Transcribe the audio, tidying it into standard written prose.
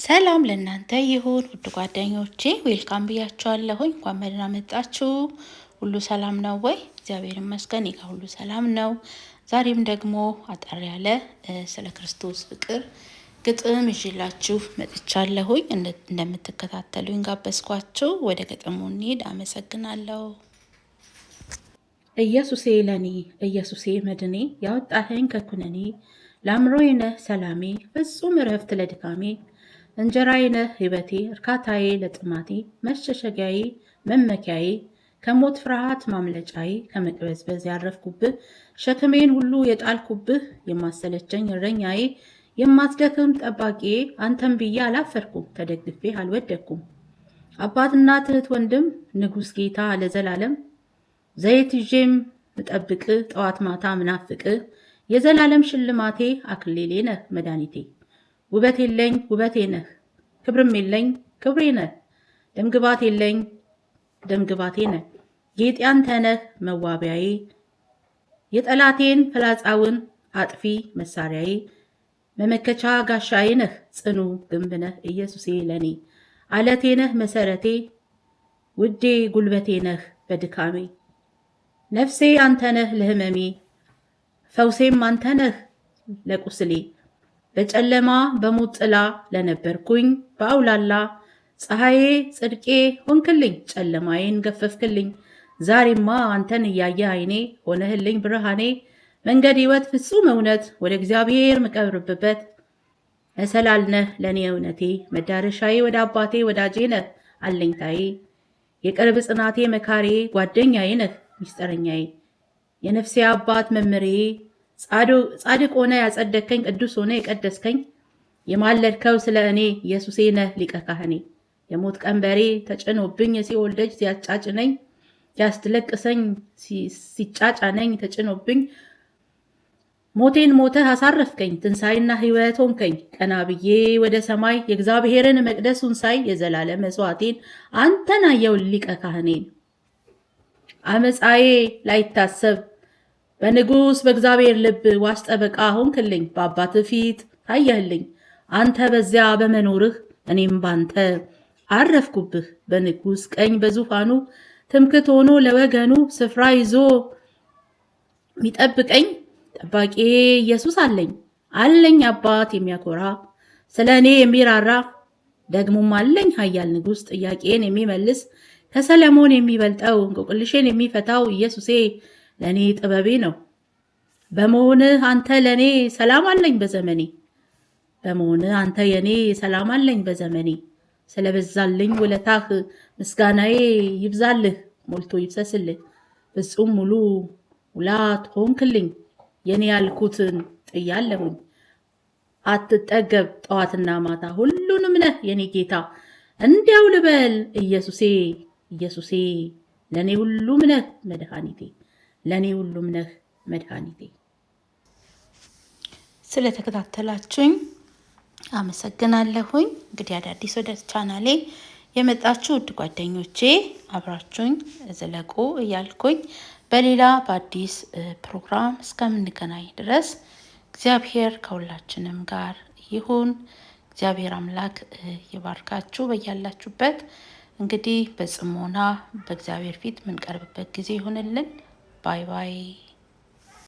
ሰላም ለእናንተ ይሁን ውድ ጓደኞቼ ዌልካም ብያችኋለሁኝ። እንኳን በደህና መጣችሁ። ሁሉ ሰላም ነው ወይ? እግዚአብሔር ይመስገን እኔ ጋር ሁሉ ሰላም ነው። ዛሬም ደግሞ አጠር ያለ ስለ ክርስቶስ ፍቅር ግጥም ይዤላችሁ መጥቻለሁኝ። እንደምትከታተሉኝ ጋበዝኳችሁ። ወደ ግጥሙ እንሂድ። አመሰግናለሁ። ኢየሱሴ ለኔ ኢየሱሴ መድኔ ያወጣኸኝ ከኩነኔ ለአእምሮዬ ነህ ሰላሜ ፍጹም እረፍት ለድካሜ እንጀራዬ ነህ ሕይወቴ እርካታዬ ለጥማቴ መሸሸጊያዬ መመኪያዬ ከሞት ፍርሃት ማምለጫዬ ከመቅበዝበዝ ያረፍኩብህ ሸክሜን ሁሉ የጣልኩብህ የማሰለቸኝ እረኛዬ የማትደክም ጠባቂዬ አንተን ብዬ አላፈርኩም ተደግፌ አልወደኩም። አባት እናት እህት ወንድም ንጉሥ ጌታ ለዘላለም ዘይት ይዤም ምጠብቅ ጠዋት ማታ ምናፍቅ የዘላለም ሽልማቴ አክሊሌ ነህ መድኃኒቴ ውበት የለኝ ውበቴ ነህ ክብርም የለኝ ክብሬ ነህ ደምግባት የለኝ ደምግባቴ ነህ ጌጤ አንተ ነህ መዋቢያዬ የጠላቴን ፍላጻውን አጥፊ መሳሪያዬ መመከቻ ጋሻዬ ነህ ጽኑ ግንብ ነህ ኢየሱሴ ለኔ አለቴ ነህ መሰረቴ ውዴ ጉልበቴ ነህ በድካሜ ነፍሴ አንተ ነህ ለህመሜ ፈውሴም አንተ ነህ ለቁስሌ በጨለማ በሞት ጥላ ለነበርኩኝ በአውላላ ፀሐዬ ጽድቄ ሆንክልኝ ጨለማዬን ገፈፍክልኝ ዛሬማ አንተን እያየ አይኔ ሆነህልኝ ብርሃኔ መንገድ ሕይወት ፍጹም እውነት ወደ እግዚአብሔር ምቀርብበት መሰላል ነህ ለእኔ እውነቴ መዳረሻዬ ወደ አባቴ ወዳጄ ነህ አለኝታዬ የቅርብ ጽናቴ መካሬ ጓደኛዬ ነህ ሚስጥረኛዬ የነፍሴ አባት መምሬ ጻድቅ ሆነ ያጸደከኝ ቅዱስ ሆነ የቀደስከኝ የማለድከው ስለ እኔ ኢየሱሴ ነህ ሊቀ ካህኔ የሞት ቀንበሬ ተጭኖብኝ የሲኦል ደጅ ሲያጫጭነኝ ሲያስለቅሰኝ ሲጫጫነኝ ተጭኖብኝ ሞቴን ሞተህ አሳረፍከኝ ትንሣኤና ሕይወት ሆንከኝ ቀና ብዬ ወደ ሰማይ የእግዚአብሔርን መቅደሱን ሳይ የዘላለም መስዋዕቴን አንተን አየው ሊቀ ካህኔን አመፃዬ ላይታሰብ በንጉሥ በእግዚአብሔር ልብ ዋስ ጠበቃ ሆንክልኝ በአባት ፊት ታየህልኝ አንተ በዚያ በመኖርህ እኔም ባንተ አረፍኩብህ በንጉሥ ቀኝ በዙፋኑ ትምክት ሆኖ ለወገኑ ስፍራ ይዞ ሚጠብቀኝ ጠባቂ ኢየሱስ አለኝ አባት የሚያኮራ ስለ እኔ የሚራራ ደግሞም አለኝ ኃያል ንጉሥ ጥያቄን የሚመልስ ከሰለሞን የሚበልጠው እንቆቅልሼን የሚፈታው ኢየሱሴ ለኔ ጥበቤ ነው በመሆንህ አንተ ለኔ ሰላም አለኝ በዘመኔ በመሆንህ አንተ የኔ ሰላም አለኝ በዘመኔ ስለበዛልኝ ውለታህ ምስጋናዬ ይብዛልህ ሞልቶ ይፍሰስልህ ፍጹም ሙሉ ሙላት ሆንክልኝ የኔ ያልኩትን ጥያለሁኝ አትጠገብ ጠዋትና ማታ ሁሉንም ነህ የኔ ጌታ እንዲያው ልበል ኢየሱሴ ለኔ ሁሉም ነህ መድኃኒቴ ለኔ ሁሉም ነህ መድኃኒቴ። ስለተከታተላችሁኝ አመሰግናለሁኝ። እንግዲህ አዳዲስ ወደ ቻናሌ የመጣችሁ ውድ ጓደኞቼ አብራችሁኝ ዘለቁ እያልኩኝ በሌላ በአዲስ ፕሮግራም እስከምንገናኝ ድረስ እግዚአብሔር ከሁላችንም ጋር ይሁን። እግዚአብሔር አምላክ ይባርካችሁ በያላችሁበት። እንግዲህ በጽሞና በእግዚአብሔር ፊት ምንቀርብበት ጊዜ ይሁንልን። ባይ ባይ።